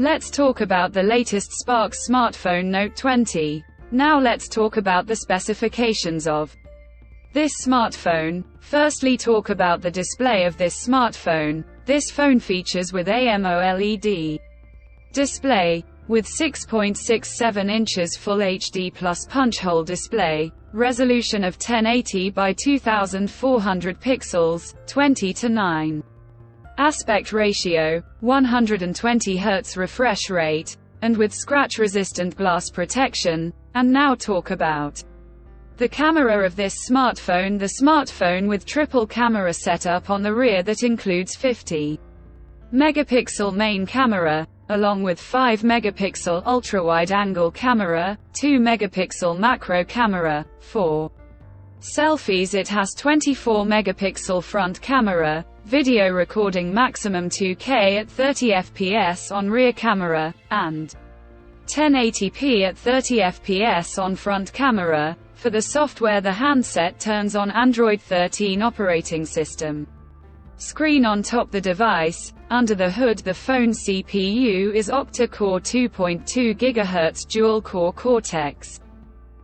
Let's talk about the latest SPARX smartphone Note 20. Now let's talk about the specifications of this smartphone. Firstly, talk about the display of this smartphone. This phone features with AMOLED display, with 6.67 inches Full HD plus punch-hole display, resolution of 1080 by 2400 pixels, 20:9. Aspect ratio, 120 Hz refresh rate, and with scratch-resistant glass protection. And now talk about the camera of this smartphone. The smartphone with triple camera setup on the rear that includes 50 megapixel main camera, along with 5 megapixel ultra-wide-angle camera, 2 megapixel macro camera. For selfies it has 24 megapixel front camera, video recording maximum 2K at 30 fps on rear camera, and 1080p at 30 fps on front camera. For the software, the handset turns on Android 13 operating system. Screen on top the device. Under the hood, the phone CPU is octa-core 2.2 GHz dual-core Cortex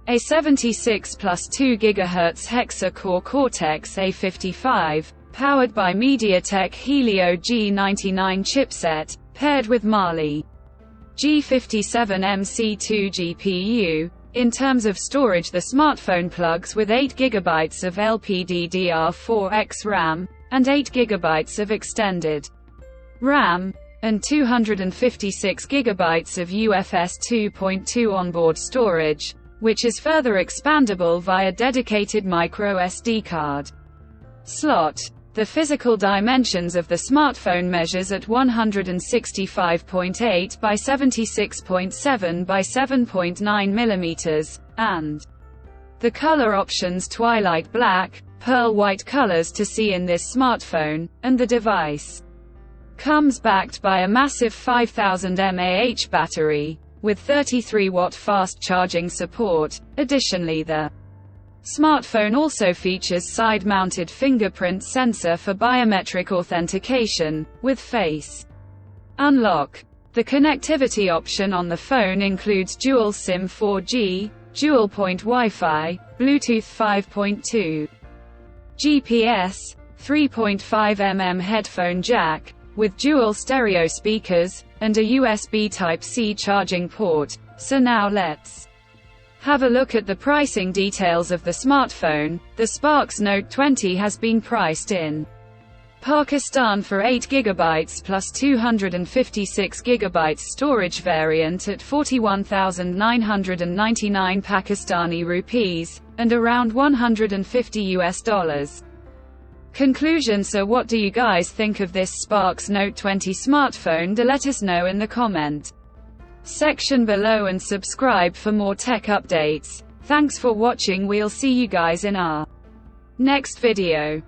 A76 plus 2 GHz hexa-core Cortex A55, powered by MediaTek Helio G99 chipset, paired with Mali G57 MC2 GPU. In terms of storage, the smartphone plugs with 8 GB of LPDDR4X RAM, and 8 GB of extended RAM, and 256 GB of UFS 2.2 onboard storage, which is further expandable via dedicated micro SD card slot. The physical dimensions of the smartphone measures at 165.8 by 76.7 by 7.9 mm, and the color options Twilight Black, Pearl White colors to see in this smartphone, and the device comes backed by a massive 5000 mAh battery, with 33-watt fast charging support. Additionally, the smartphone also features side-mounted fingerprint sensor for biometric authentication, with face unlock. The connectivity option on the phone includes dual SIM 4G, dual-point Wi-Fi, Bluetooth 5.2, GPS, 3.5mm headphone jack, with dual stereo speakers, and a USB Type-C charging port. So now let's have a look at the pricing details of the smartphone. The SPARX Note 20 has been priced in Pakistan for 8 GB plus 256 GB storage variant at 41,999 Pakistani rupees, and around $150. Conclusion. So what do you guys think of this SPARX Note 20 smartphone? Do let us know in the comment section below and subscribe for more tech updates. Thanks for watching. We'll see you guys in our next video.